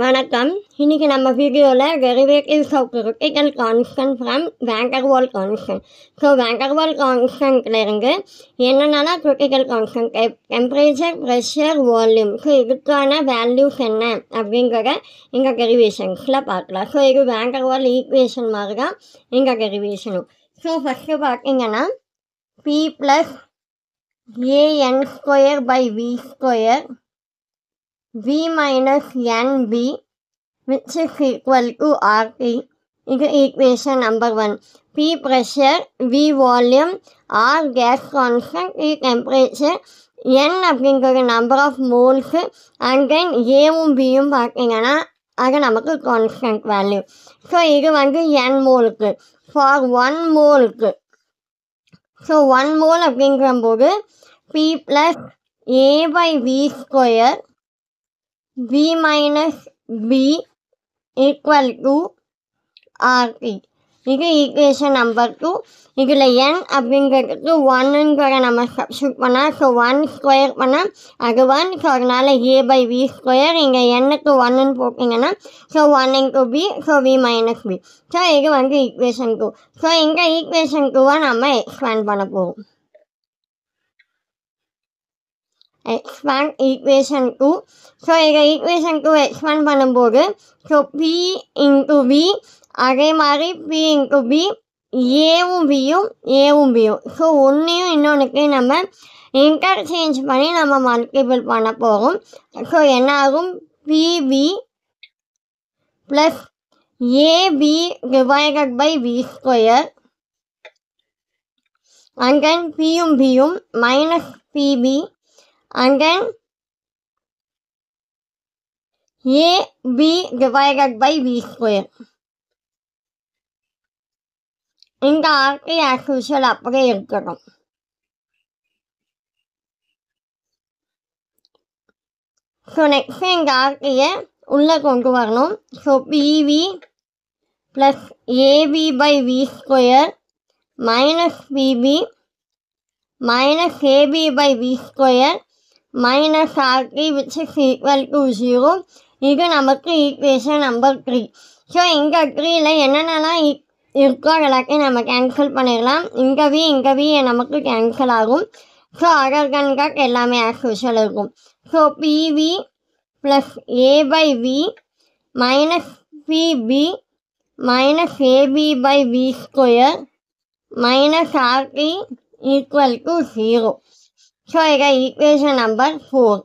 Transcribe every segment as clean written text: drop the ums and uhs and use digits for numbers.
வணக்கம். இன்னைக்கு நம்ம வீடியோவில் derivatives of critical constant from van der Waals constant. So van der Waals கான்ஸ்டன்ட்லேருந்து என்னென்னலாம் critical constant temperature, pressure, volume, so இதுக்கான வேல்யூஸ் என்ன அப்படிங்கிறத இந்த டெரிவேஷன்ஸில் பார்க்கலாம். ஸோ இது வான் டெர் வால் ஈக்குவேஷன் மாதிரி தான் இந்த டெரிவேஷனும். ஸோ ஃபஸ்ட்டு பார்த்தீங்கன்னா P plus AN square by V square v minus nv which is equal to RT. இது equation number 1. P pressure, V volume, R gas constant, T temperature, N அப்படிங்கிற number of moles and then Aவும் Bயும் பார்த்தீங்கன்னா அது நமக்கு constant value. So இது வந்து N மோலுக்கு for 1 மோலுக்கு. So 1 mole அப்படிங்கிற போது P plus A by V square V minus B equal to RT. இது ஈக்குவேஷன் நம்பர் 2. இதில் n அப்படிங்கிறதுக்கு 1ங்கிற நம்ம சப்ஸ்டியூட் பண்ணால் ஸோ 1 ஸ்கொயர் பண்ணால் அது 1. ஸோ அதனால் A by V ஸ்கொயர் இங்கே n-க்கு 1ன்னு போட்டிங்கன்னா so 1 into B so V minus B. So இது வந்து ஈக்குவேஷன் 2. ஸோ இந்த ஈக்குவேஷன் 2-வை நம்ம எக்ஸ்பேண்ட் பண்ண போகிறோம். expand equation 2. ஸோ இதை ஈக்குவேஷன் 2 எக்ஸ்பேண்ட் பண்ணும்போது ஸோ P into V அதே மாதிரி P into B ஏவும் பியும் ஸோ ஒன்றையும் இன்னொன்றுக்கு நம்ம இன்டர்சேஞ்ச் பண்ணி நம்ம மல்டிபிள் பண்ண போகிறோம். ஸோ என்ன ஆகும் PV plus AB divided by V square and then பியும் minus PB and then AB divided by V square. இந்த RT as usual அப்படியே இருக்கணும். ஸோ நெக்ஸ்ட் இந்த RTயை உள்ளே கொண்டு வரணும். So PV plus AB by V square minus PB minus AB by V square minus RT which is equal to 0. இது நமக்கு equation number 3. So இந்த 3ல் என்னென்னலாம் இருக்கோ எல்லாத்தையும் நம்ம கேன்சல் பண்ணிடலாம். இங்கே வி நமக்கு கேன்சல் ஆகும். ஸோ அதர் தன் தட் எல்லாமே ஆஸ் யூஷுவல் இருக்கும். So PV plus A by V minus PB minus AB by V square minus RT equal to 0. So இங்கே ஈக்குவேஷன் நம்பர் 4.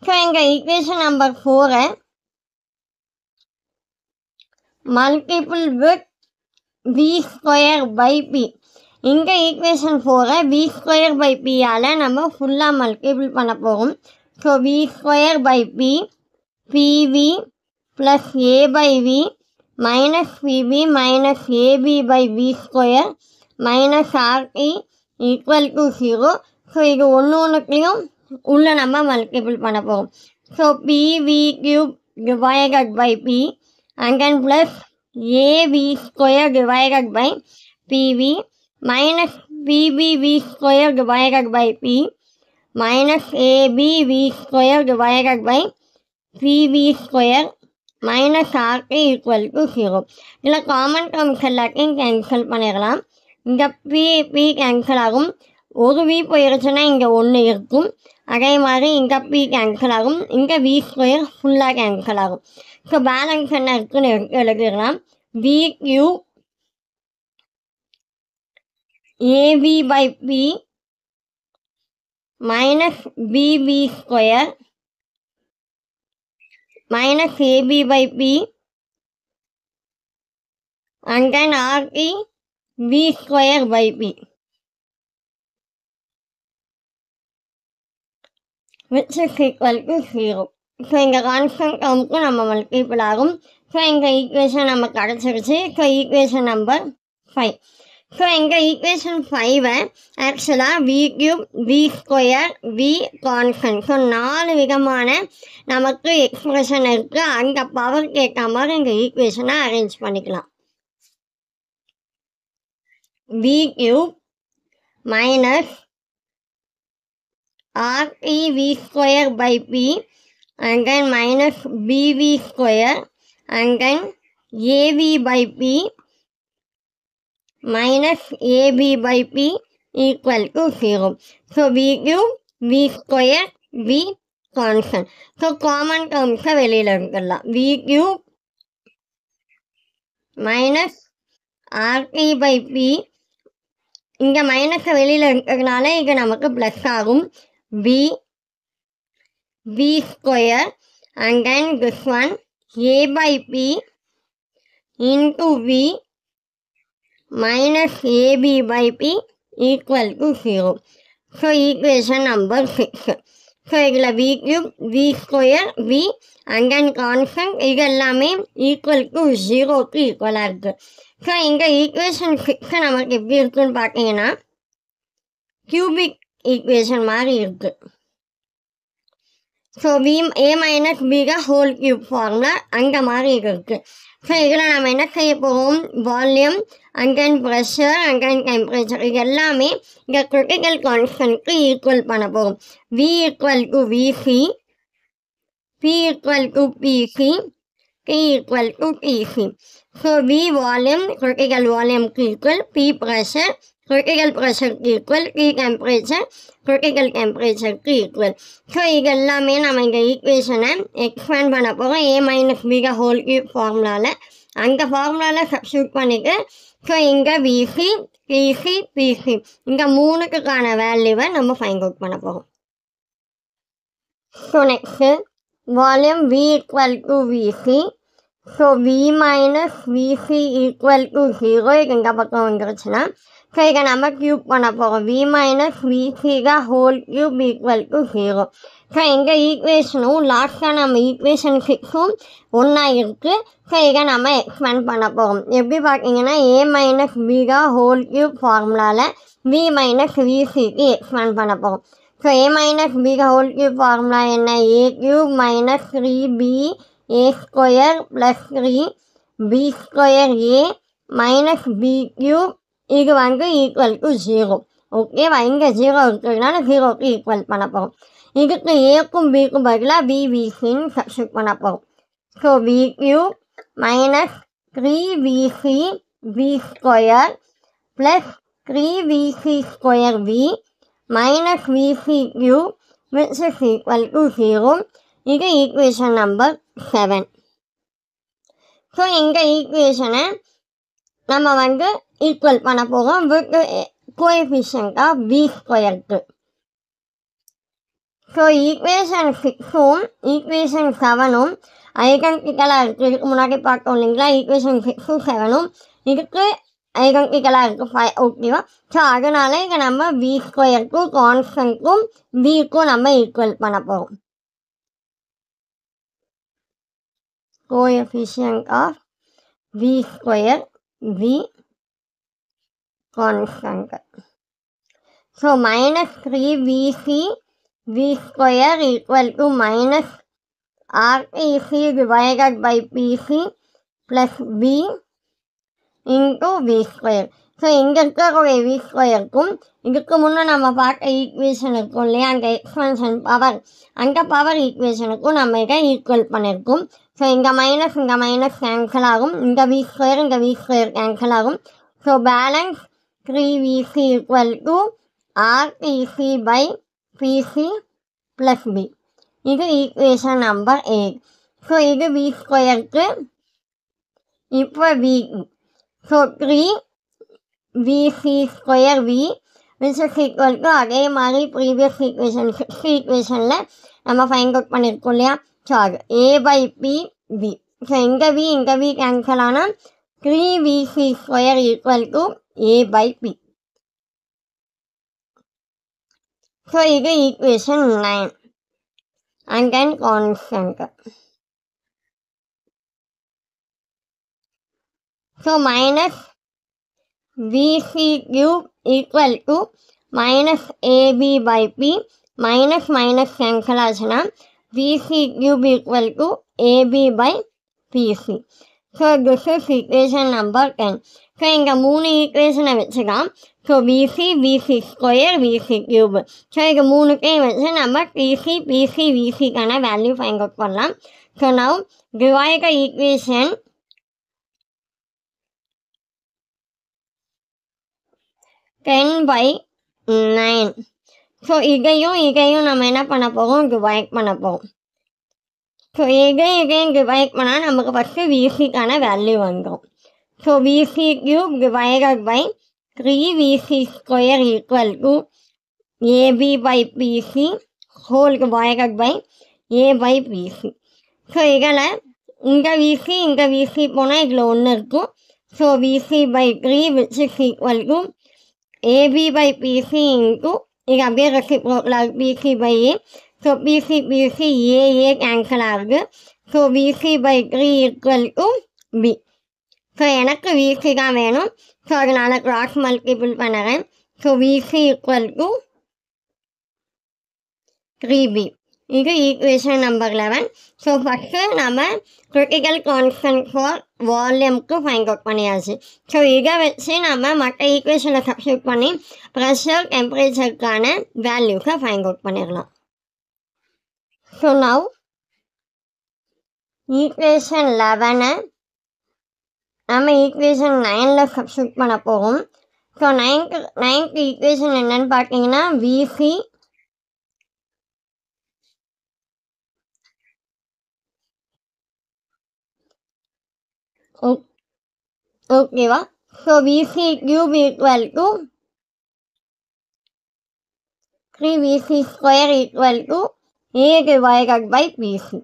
ஸோ இங்கே ஈக்குவேஷன் நம்பர் 4-ஐ multiple with V square by P. இங்கே equation 4-ஐ V square by P-ஆல் நம்ம ஃபுல்லாக multiple பண்ண போகிறோம். So V square by P PV plus A by V minus PB minus AB by V square minus RT equal to 0. So இது ஒன்றுத்தையும் உள்ளே நம்ம மல்டிபிள் பண்ண போகிறோம். So PV cube divided by P and then plus AV square divided by PV minus PBV square divided by P minus ABV square divided by PV square minus RT equal to 0. இதில் common terms எல்லாத்தையும் cancel பண்ணிடலாம். இங்கே B cancel ஆகும். ஒரு V போயிடுச்சுன்னா இங்கே 1 இருக்கும். அதே மாதிரி இங்கே P கேன்சல் ஆகும். இங்கே V ஸ்கொயர் ஃபுல்லாக கேன்சல் ஆகும். ஸோ பேலன்ஸ் என்ன இருக்குன்னு எழுதிடலாம். V cube AV by P minus BB square minus AB by P and then RT V square by P which is equal to 0. So இந்த constant டேர்முக்கு நம்ம multiple ஆகும். So இந்த equation நம்ம கிடச்சிருச்சு. So equation number 5. ஸோ இந்த equation 5-ஐ ஆக்சுவலாக V cube V square V constant so 4 விதமான நமக்கு எக்ஸ்பிரஷன் இருக்குது. அந்த பவருக்கு ஏற்ற மாதிரி இந்த ஈக்குவேஷனை அரேஞ்ச் பண்ணிக்கலாம். V cube minus RT V square by P and then minus BV square and then AB by P minus AB by P equal to 0. So V cube, V square, V constant. So common terms வெளியில எடுத்துடலாம். V cube minus RT by P இங்க minus வெளியில இருக்கிறதுனால இது நமக்கு plus ஆகும். V square and then this one A by P into V minus AB by P equal to 0. So equation number 6. So இதில் V cube, V square, V and then constant இது எல்லாமே equal to 0க்கு ஈக்குவலாக இருக்குது. So இங்கே equation 6 நமக்கு எப்படி இருக்குன்னு பார்த்தீங்கன்னா கியூபிக் ஈக்குவேஷன் மாதிரி இருக்குது. So A minus B whole cube formula அந்த மாதிரி இருக்குது. ஸோ இதில் நம்ம என்ன செய்ய போகிறோம், volume and then pressure and then temperature இது எல்லாமே இந்த critical கான்ஸ்டன்ட்க்கு ஈக்குவல் பண்ண போகிறோம். V equal to VC, P equal to PC, T equal to TC. So V volume critical volume equal, P pressure critical pressure equal, T temperature critical temperature equal. So இது எல்லாமே நம்ம இந்த ஈக்குவேஷனை expand பண்ண போகிறோம் A minus B whole cube ஃபார்முலாவில். அந்த ஃபார்முலாவில் சப்ஸ்டியூட் பண்ணிட்டு ஸோ இங்கே விசி பிசி பிசி இந்த மூணுக்குக்கான வேல்யூவை நம்ம ஃபைண்ட் அவுட் பண்ண போகிறோம். So next volume V equal to VC. So V minus VC equal to 0 இது இந்த பக்கம் வந்துருச்சுன்னா ஸோ இதை நம்ம க்யூப் பண்ண போகிறோம். V minus VC whole cube equal to 0. So எங்கள் ஈக்குவேஷனும் லாஸ்ட்டாக நம்ம ஈக்குவேஷன் 6ம் ஒன்றா இருக்குது. ஸோ இதை நம்ம எக்ஸ்பேண்ட் பண்ண போகிறோம். எப்படி பார்த்தீங்கன்னா A minus B whole cube ஃபார்முலாவில் V minus VCக்கு எக்ஸ்பேண்ட் பண்ண போகிறோம். So A minus B whole cube formula என்ன, A cube minus 3B A square plus 3B square A minus B cube இது வந்து ஈக்குவல் டு 0. ஓகேவா, இங்கே 0 இருக்கிறதுனால 0க்கு ஈக்குவல் பண்ண போகிறோம். இதுக்கு ஏக்கும் பிக்கும் பதிலாக பிவிசின்னு சப்ஸ்டியூட் பண்ண போகிறோம். So V cube minus 3VC V square plus 3VC square V minus VC cube which is equal to 0. இது ஈக்குவேஷன் நம்பர் 7. ஸோ இந்த ஈக்குவேஷனை நம்ம வந்து ஈக்குவல் பண்ண போகிறோம் வித் கோஎஃபிஷியன்ட் ஆஃப் V ஸ்கொயருக்கு. ஸோ ஈக்குவேஷன் 6ம் ஈக்குவேஷன் 7ம் ஐடென்டிக்கலாக இருக்குது. இதுக்கு முன்னாடி பார்த்தோம் இல்லைங்களா, ஈக்குவேஷன் 6ம் 7ம் இதுக்கு ஐடென்டிக்கலாக இருக்குது 5. ஓகேவா, ஸோ அதனால் இதை நம்ம V ஸ்கொயருக்கும் கான்ஸ்டன்ட்க்கும் Vக்கும் நம்ம ஈக்குவல் பண்ண போகிறோம். Coefficient of V square V constant. So minus 3VC V square equal to minus RTC divided by PC plus V into V square. So இங்கே இருக்கக்கூடிய V ஸ்கொயருக்கும் இதுக்கு முன்னே நம்ம பார்த்த ஈக்குவேஷன் இருக்கும் இல்லையா, அந்த எக்ஸ்பென்ஷன் பவர் அந்த பவர் ஈக்குவேஷனுக்கும் நம்ம இதை ஈக்குவல் பண்ணியிருக்கோம். ஸோ இங்கே மைனஸ் கேன்சல் ஆகும், இந்த V ஸ்கொயர் கேன்சல் ஆகும். So balance 3VC equal to RTC by PC plus B. இது ஈக்குவேஷன் நம்பர் 8. ஸோ இது V ஸ்கொயருக்கு இப்போ V. So 3VC square V which is equal to அதே மாதிரி ப்ரீவியஸ் ஈக்குவேஷன் 6 ஈக்குவேஷனில் நம்ம ஃபைண்ட் அவுட் பண்ணியிருக்கோம் இல்லையா. ஸோ அது A by P V. So இங்கே V கேன்சல் ஆனால் 3VC square equal to A by P. So இது equation 9 and then constant. So minus VC cube equal to minus AB by P minus cancel ஆச்சுன்னா VC cube equal to AB by PC. So this is equation number 10. So இங்கே 3 ஈக்குவேஷனை வச்சுக்கலாம். So PC PC square PC cube. So இது மூணுக்கையும் வச்சு நம்ம PC PC விசிக்கான value find out பண்ணலாம். So now divide the equation 10/9. So இதையும் நம்ம என்ன பண்ண போகிறோம், டிவைட் பண்ண போகிறோம். ஸோ இதையும் டிவைட் பண்ணால் நமக்கு ஃபஸ்ட்டு விசிக்கான வேல்யூ வந்துடும். So VC cube divided by 3vc square equal to ab by pc whole divided by a by pc. So இதில் இந்த விசி போனால் இதில் ஒன்று இருக்கும். So VC by 3 which is equal to ab by pc into இது அப்படியே reciprocal PC by A. So PC A cancel ஆகுது. So VC by 3 equal to B. So எனக்கு விசி தான் வேணும். ஸோ அதனால் கிராஸ் மல்டிபிள் பண்ணுறேன். So VC equal to 3b. இது equation number 11. So first நம்ம கிரிட்டிக்கல் கான்ஸ்டன்ட் ஃபார் வால்யூம்க்கு find out பண்ணியாச்சு. ஸோ இதை வச்சு நம்ம மற்ற ஈக்குவேஷனை சப்ஸ்டியூட் பண்ணி ப்ரெஷர் டெம்பரேச்சருக்கான வேல்யூஸை ஃபைண்ட் அவுட் பண்ணிடலாம். ஸோ நவ் ஈக்குவேஷன் 11 நம்ம ஈக்குவேஷன் 9ல் சப்ஸ்டியூட் பண்ண போகும். ஸோ நைன்த் ஈக்குவேஷன் என்னன்னு பார்த்தீங்கன்னா விசி ஓகேவா. So VC cube equal to 3vc square equal to A divided by PC.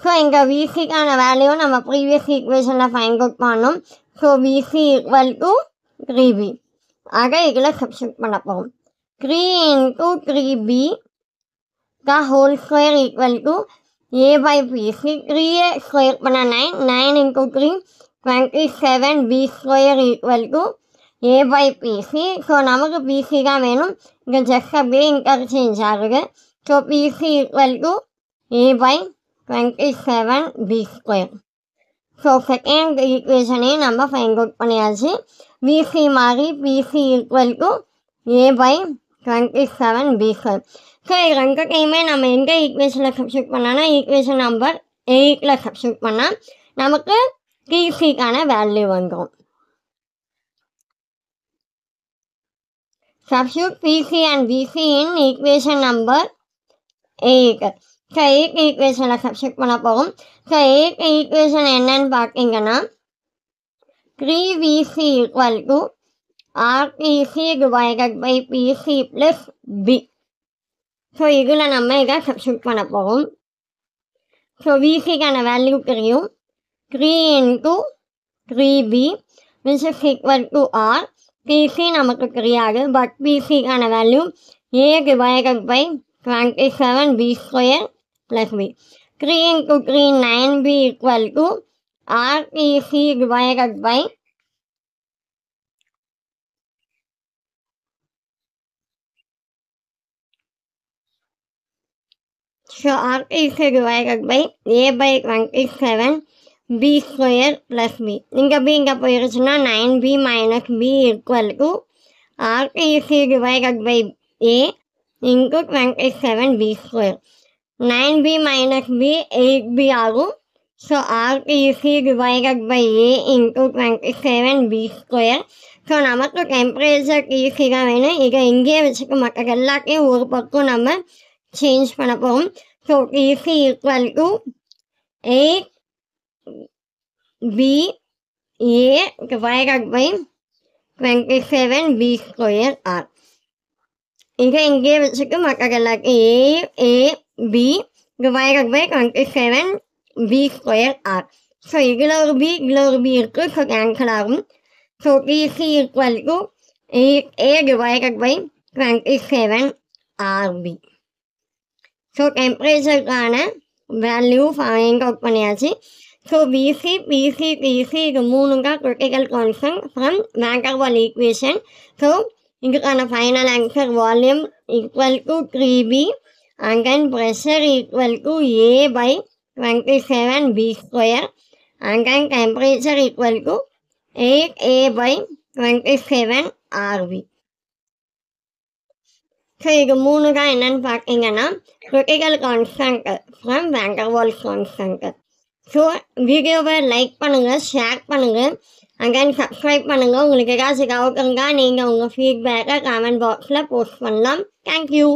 So இங்கே விசிக்கான வேல்யூ நம்ம ப்ரீவியஸ் ஈக்குவேஷனில் ஃபைண்ட் அவுட் பண்ணோம். So VC equal to 3b. ஆக இதில் சப்ஸ்டியூட் பண்ண போகும். 3 into 3b का whole square equal to a by pc. 3a square बना 9 into 3 27 b स्क्वायर equal to a by pc. So நமக்கு பிசி தான் வேணும். இங்கே ஜஸ்ட் அப்படியே இன்டர்சேஞ்ச் ஆகுது. So PC equal to a by 27 b square. So second ஈக்குவேஷனையும் நம்ம ஃபைண்ட் அவுட் பண்ணியாச்சு. விசி மாதிரி PC equal to a by 27 b square. So இது ரெண்டுத்தையுமே நம்ம எந்த ஈக்குவேஷனில் சப்ஸ்டியூட் பண்ணோன்னா ஈக்குவேஷன் நம்பர் 8ல் சப்ஸ்டியூட் பண்ணால் நமக்கு பிசிக்கான வேல்யூ வந்துடும். Substitute PC and VC in equation number 8. So 8 ஈக்குவேஷனில் சப்ஸ்டியூட் பண்ண போகும். ஸோ 8 ஈக்குவேஷன் என்னன்னு பார்த்தீங்கன்னா 3VC equal to RPC divided by PC plus B. So இதில் நம்ம இதை சப்ஸ்டியூட் பண்ண போகும். ஸோ விசிக்கான வேல்யூ தெரியும். 3 into 3B which is equal to R. PC நமக்கு தெரியாது. பட் பிசிக்கான value A divided by 27 B square plus B. 3 into 3 9b equal to RPC divided by so RPC divided by a by 27 b square plus b. இங்கே b இங்கே போயிருச்சுன்னா 9b minus b equal to RPC divided by a into 27 b square. 9b minus b 8b ஆகும். So RPC divided by a into 27 b square. So நமக்கு temperature DC தான் வேணும். இதை இங்கேயே வச்சுக்க மற்ற எல்லாத்தையும் ஒரு பக்கம் நம்ம சேஞ்ச் பண்ண போகும். So TC equal to 8b a divided by 27 b square r. இங்கே இங்கேயே வச்சுக்க மற்ற எல்லாத்தையும் a b divided by 27 b square r. So இதில் ஒரு b இருக்குது. ஸோ கேன்சல் ஆகும். So TC equal to 8a divided by 27 rb. So டெம்பரேச்சருக்கான வேல்யூ ஃபைண்ட் அவுட் பண்ணியாச்சு. ஸோ பிசி பிசி பிசி இது மூணு தான் critical constant from van Waals equation. So இதுக்கான final answer volume equal to 3b and then pressure equal to a by 27 b square and then temperature equal to 8a by 27 RV. So இது 3 தான் என்னன்னு பார்த்தீங்கன்னா critical constant from van der Waals constant. So வீடியோவை like பண்ணுங்கள், share பண்ணுங்கள், again subscribe பண்ணுங்கள். உங்களுக்கு ஏதாச்சும் டவுட் இருந்தால் நீங்கள் உங்கள் ஃபீட்பேக்கை கமெண்ட் பாக்ஸில் போஸ்ட் பண்ணலாம். தேங்க்யூ.